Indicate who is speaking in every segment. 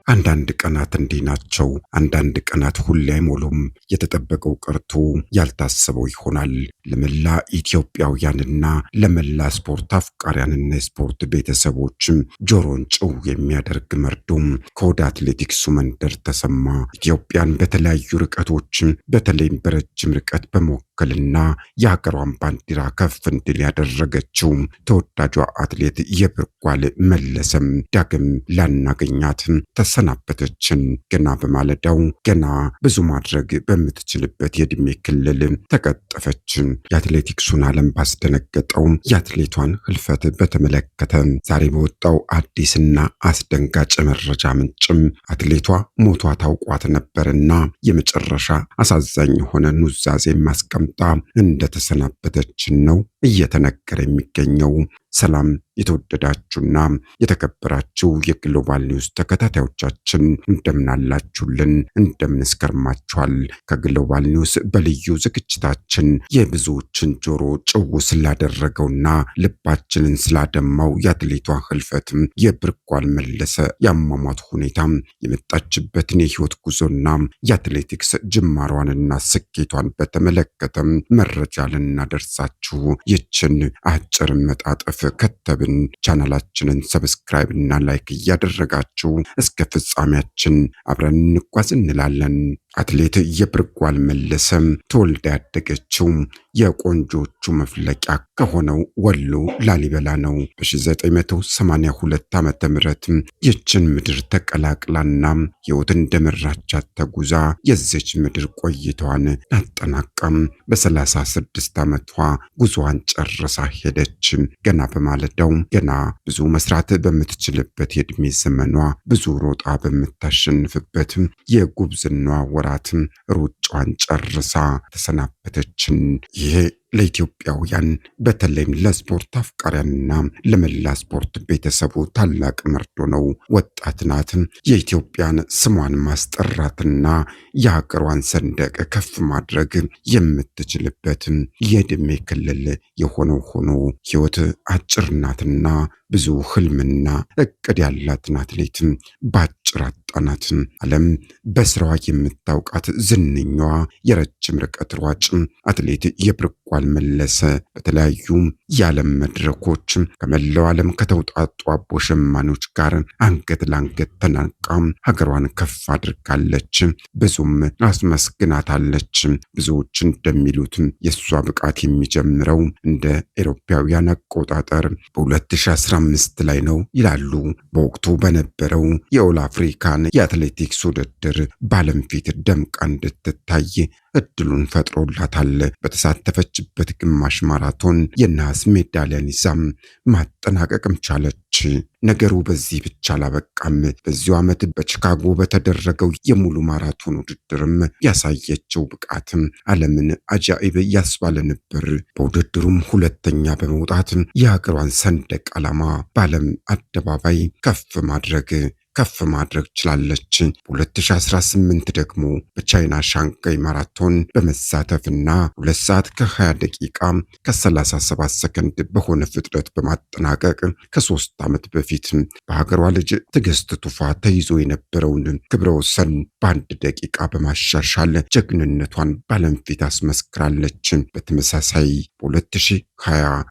Speaker 1: አንዳንድ ቀናት እንዲህ ናቸው። አንዳንድ ቀናት ሁሌ አይሞሉም። የተጠበቀው ቀርቶ ያልታሰበው ይሆናል። ለመላ ኢትዮጵያውያንና ለመላ ስፖርት አፍቃሪያንና የስፖርት ቤተሰቦችም ጆሮን ጭው የሚያደርግ መርዶም ከወደ አትሌቲክሱ መንደር ተሰማ። ኢትዮጵያን በተለያዩ ርቀቶች በተለይም በረጅም ርቀት በመወከልና የሀገሯን ባንዲራ ከፍ እንድል ያደረገችው ተወዳጇ አትሌት የብርጓል መለሰም ዳግም ላናገኛት ተሰናበተችን። ገና በማለዳው ገና ብዙ ማድረግ በምትችልበት የዕድሜ ክልል ተቀጠፈችን። የአትሌቲክሱን ዓለም ባስደነገጠው የአትሌቷን ህልፈት በተመለከተ ዛሬ በወጣው አዲስና አስደንጋጭ መረጃ ምንጭም አትሌቷ ሞቷ ታውቋት ነበርና የመጨረሻ አሳዛኝ የሆነ ኑዛዜ ማስቀምጣ እንደተሰናበተችን ነው እየተነገረ የሚገኘው። ሰላም የተወደዳችሁና የተከበራችሁ የግሎባል ኒውስ ተከታታዮቻችን እንደምናላችሁልን፣ እንደምንስከርማችኋል። ከግሎባል ኒውስ በልዩ ዝግጅታችን የብዙዎችን ጆሮ ጭው ስላደረገውና ልባችንን ስላደማው የአትሌቷ ህልፈት የብርጓል መለሰ የአሟሟት ሁኔታ የመጣችበትን የህይወት ጉዞና የአትሌቲክስ ጅማሯንና ስኬቷን በተመለከተ መረጃ ልናደርሳችሁ ይችን አጭር መጣጥፍ ከተብን። ቻናላችንን ሰብስክራይብ እና ላይክ እያደረጋችሁ እስከ ፍጻሜያችን አብረን እንጓዝ እንላለን። አትሌት የብርጓል መለሰ ተወልዳ ያደገችው የቆንጆቹ መፍለቂያ ከሆነው ወሎ ላሊበላ ነው። በ1982 ዓመተ ምህረት ይችን ምድር ተቀላቅላና ህይወት እንደመራቻት ተጉዛ የዚች ምድር ቆይታዋን አጠናቃም በ36 ዓመቷ ጉዞዋን ጨርሳ ሄደች። ገና በማለዳው ገና ብዙ መስራት በምትችልበት የዕድሜ ዘመኗ ብዙ ሮጣ በምታሸንፍበት የጉብዝና ወራት ሩጫዋን ጨርሳ ተሰናበተችን። ይሄ ለኢትዮጵያውያን በተለይም ለስፖርት አፍቃሪያንና ለመላ ስፖርት ቤተሰቡ ታላቅ መርዶ ነው። ወጣት ናት። የኢትዮጵያን ስሟን ማስጠራትና የሀገሯን ሰንደቅ ከፍ ማድረግ የምትችልበት የዕድሜ ክልል የሆነው ሆኖ ህይወት አጭር ናትና ብዙ ህልምና እቅድ ያላትን አትሌት በአጭር አጣናት። ዓለም በስራዋ የምታውቃት ዝነኛዋ የረጅም ርቀት ሯጭ አትሌት የብርጓል መለሰ በተለያዩ የዓለም መድረኮች ከመላው ዓለም ከተውጣጡ አቦ ሸማኔዎች ጋር አንገት ለአንገት ተናንቃ ሀገሯን ከፍ አድርጋለች። ብዙም አስመስግናታለች። ብዙዎች እንደሚሉት የእሷ ብቃት የሚጀምረው እንደ ኤሮፓውያን አቆጣጠር በ2015 ላይ ነው ይላሉ። በወቅቱ በነበረው የኦል አፍሪካን የአትሌቲክስ ውድድር በዓለም ፊት ደምቃ እንድትታይ እድሉን ፈጥሮላታል። በተሳተፈችበት ግማሽ ማራቶን የነሐስ ሜዳሊያን ይዛም ማጠናቀቅም ቻለች። ነገሩ በዚህ ብቻ አላበቃም። በዚሁ ዓመት በቺካጎ በተደረገው የሙሉ ማራቶን ውድድርም ያሳየችው ብቃትም ዓለምን አጃኢብ ያስባለ ነበር። በውድድሩም ሁለተኛ በመውጣት የሀገሯን ሰንደቅ ዓላማ በዓለም አደባባይ ከፍ ማድረግ ችላለች። በ2018 ደግሞ በቻይና ሻንጋይ ማራቶን በመሳተፍና 2 ሰዓት ከ20 ደቂቃ ከ37 ሰከንድ በሆነ ፍጥነት በማጠናቀቅ ከ3 ዓመት በፊት በሀገሯ ልጅ ትዕግስት ቱፋ ተይዞ የነበረውን ክብረ ወሰን በ1 ደቂቃ በማሻሻል ጀግንነቷን በዓለም ፊት አስመስክራለች። በተመሳሳይ በ2020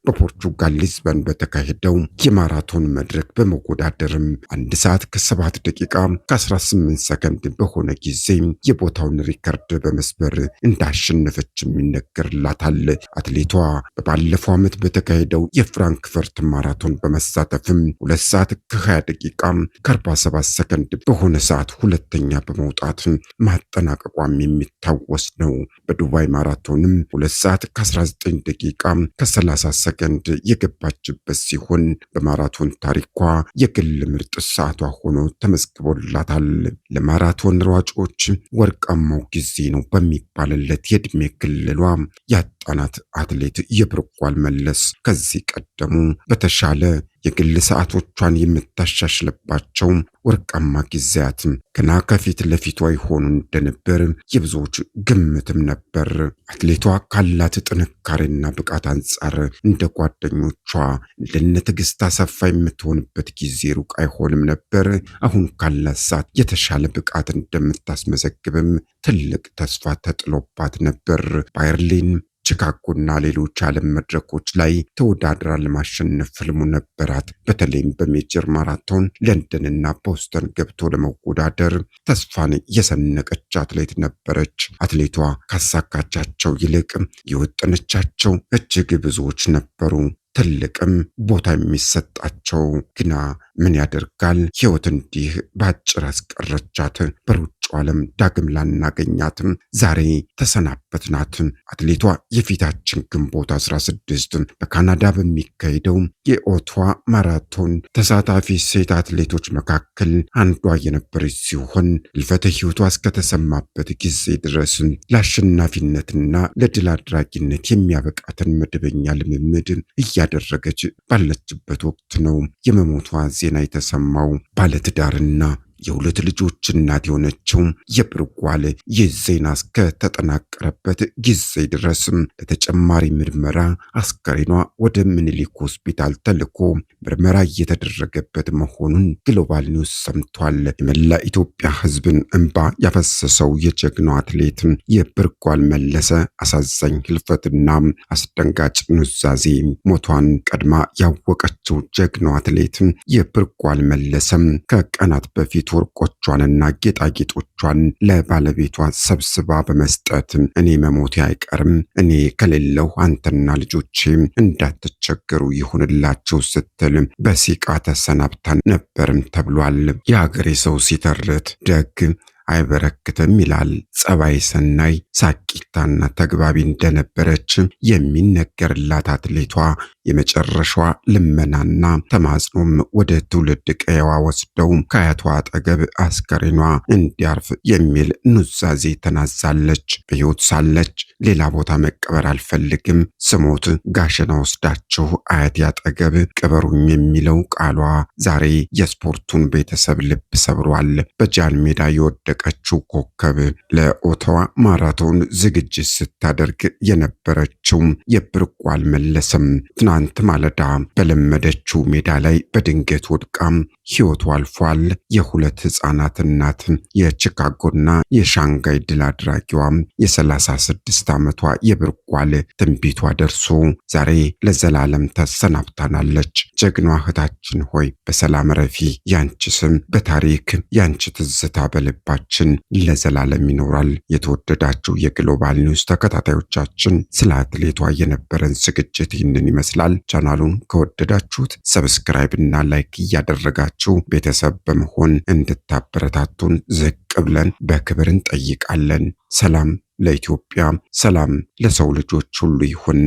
Speaker 1: በፖርቹጋል ሊዝበን በተካሄደው የማራቶን መድረክ በመወዳደርም 1 ሰዓት ከ7 ደቂቃ ከ18 ሰከንድ በሆነ ጊዜ የቦታውን ሪከርድ በመስበር እንዳሸነፈችም ይነገርላታል። አትሌቷ በባለፈው ዓመት በተካሄደው የፍራንክፈርት ማራቶን በመሳተፍም 2 ሰዓት ከ20 ደቂቃ ከ47 ሰከንድ በሆነ ሰዓት ሁለተኛ በመውጣት ማጠናቀቋም የሚታወስ ነው። በዱባይ ማራቶንም 2 ሰዓት ከ19 ደቂቃ ከ30 ሰከንድ የገባችበት ሲሆን በማራቶን ታሪኳ የግል ምርጥ ሰዓቷ ሆኖ ተመዝግቦላታል። ለማራቶን ሯጮች ወርቃማው ጊዜ ነው በሚባልለት የዕድሜ ክልሏ ያጣናት አትሌት የብርጓል መለስ ከዚህ ቀደሙ በተሻለ የግል ሰዓቶቿን የምታሻሽልባቸው ወርቃማ ጊዜያት ገና ከፊት ለፊቷ ይሆኑ እንደነበር የብዙዎች ግምትም ነበር። አትሌቷ ካላት ጥንካሬና ብቃት አንጻር እንደ ጓደኞቿ እንደነ ትዕግስት አሰፋ የምትሆንበት ጊዜ ሩቅ አይሆንም ነበር። አሁን ካላት ሰዓት የተሻለ ብቃት እንደምታስመዘግብም ትልቅ ተስፋ ተጥሎባት ነበር። በአየርላንድ ቺካጎና ሌሎች ዓለም መድረኮች ላይ ተወዳድራ ለማሸነፍ ህልሙ ነበራት። በተለይም በሜጀር ማራቶን ለንደንና ቦስተን ገብቶ ለመወዳደር ተስፋን የሰነቀች አትሌት ነበረች። አትሌቷ ካሳካቻቸው ይልቅ የወጠነቻቸው እጅግ ብዙዎች ነበሩ። ትልቅም ቦታ የሚሰጣቸው ግና ምን ያደርጋል ሕይወት እንዲህ በአጭር አስቀረቻት። በሩጫው ዓለም ዳግም ላናገኛትም ዛሬ ተሰናበትናት። አትሌቷ የፊታችን ግንቦት 16 በካናዳ በሚካሄደው የኦቶዋ ማራቶን ተሳታፊ ሴት አትሌቶች መካከል አንዷ የነበረች ሲሆን ህልፈተ ሕይወቷ እስከተሰማበት ጊዜ ድረስ ለአሸናፊነትና ለድል አድራጊነት የሚያበቃትን መደበኛ ልምምድ እያደረገች ባለችበት ወቅት ነው የመሞቷ ዜና የተሰማው። ባለትዳርና የሁለት ልጆች እናት የሆነችው የብርጓል ይህ ዜና እስከተጠናቀረበት ጊዜ ድረስ ለተጨማሪ ምርመራ አስከሬኗ ወደ ምኒልክ ሆስፒታል ተልኮ ምርመራ እየተደረገበት መሆኑን ግሎባል ኒውስ ሰምቷል። የመላ ኢትዮጵያ ህዝብን እንባ ያፈሰሰው የጀግናው አትሌት የብርጓል መለሰ አሳዛኝ ህልፈትና አስደንጋጭ ኑዛዜ ሞቷን ቀድማ ያወቀችው ጀግናው አትሌት የብርጓል መለሰም ከቀናት በፊት ወርቆቿንና ጌጣጌጦቿን ለባለቤቷ ሰብስባ በመስጠት እኔ መሞቴ አይቀርም፣ እኔ ከሌለው አንተና ልጆቼ እንዳትቸገሩ ይሁንላችሁ ስትል በሲቃ ተሰናብታ ነበርም ተብሏል። የሀገሬ ሰው ሲተርት ደግ አይበረክትም ይላል። ጸባይ ሰናይ፣ ሳቂታና ተግባቢ እንደነበረች የሚነገርላት አትሌቷ የመጨረሻዋ ልመናና ተማጽኖም ወደ ትውልድ ቀየዋ ወስደው ከአያቷ አጠገብ አስከሬኗ እንዲያርፍ የሚል ኑዛዜ ተናዛለች። በሕይወት ሳለች ሌላ ቦታ መቀበር አልፈልግም፣ ስሞት ጋሸና ወስዳችሁ አያቴ አጠገብ ቅበሩኝ የሚለው ቃሏ ዛሬ የስፖርቱን ቤተሰብ ልብ ሰብሯል። በጃን ሜዳ የወደቀችው ኮከብ ለኦቶዋ ማራቶን ዝግጅት ስታደርግ የነበረችው የብርጓል መለሰም ትናንት ማለዳ በለመደችው ሜዳ ላይ በድንገት ወድቃም ሕይወቱ አልፏል። የሁለት ሕፃናት እናት የቺካጎና የሻንጋይ ድል አድራጊዋ የ36 ዓመቷ የብርጓል ትንቢቷ ደርሶ ዛሬ ለዘላለም ተሰናብታናለች። ጀግናዋ እህታችን ሆይ በሰላም ረፊ። ያንቺ ስም በታሪክ ያንቺ ትዝታ በልባችን ለዘላለም ይኖራል። የተወደዳችሁ የግሎባል ኒውስ ተከታታዮቻችን ስለ አትሌቷ የነበረን ዝግጅት ይህንን ይመስላል። ቻናሉን ከወደዳችሁት ሰብስክራይብ እና ላይክ እያደረጋችሁ ቤተሰብ በመሆን እንድታበረታቱን ዝቅ ብለን በክብር እንጠይቃለን። ሰላም ለኢትዮጵያ፣ ሰላም ለሰው ልጆች ሁሉ ይሁን።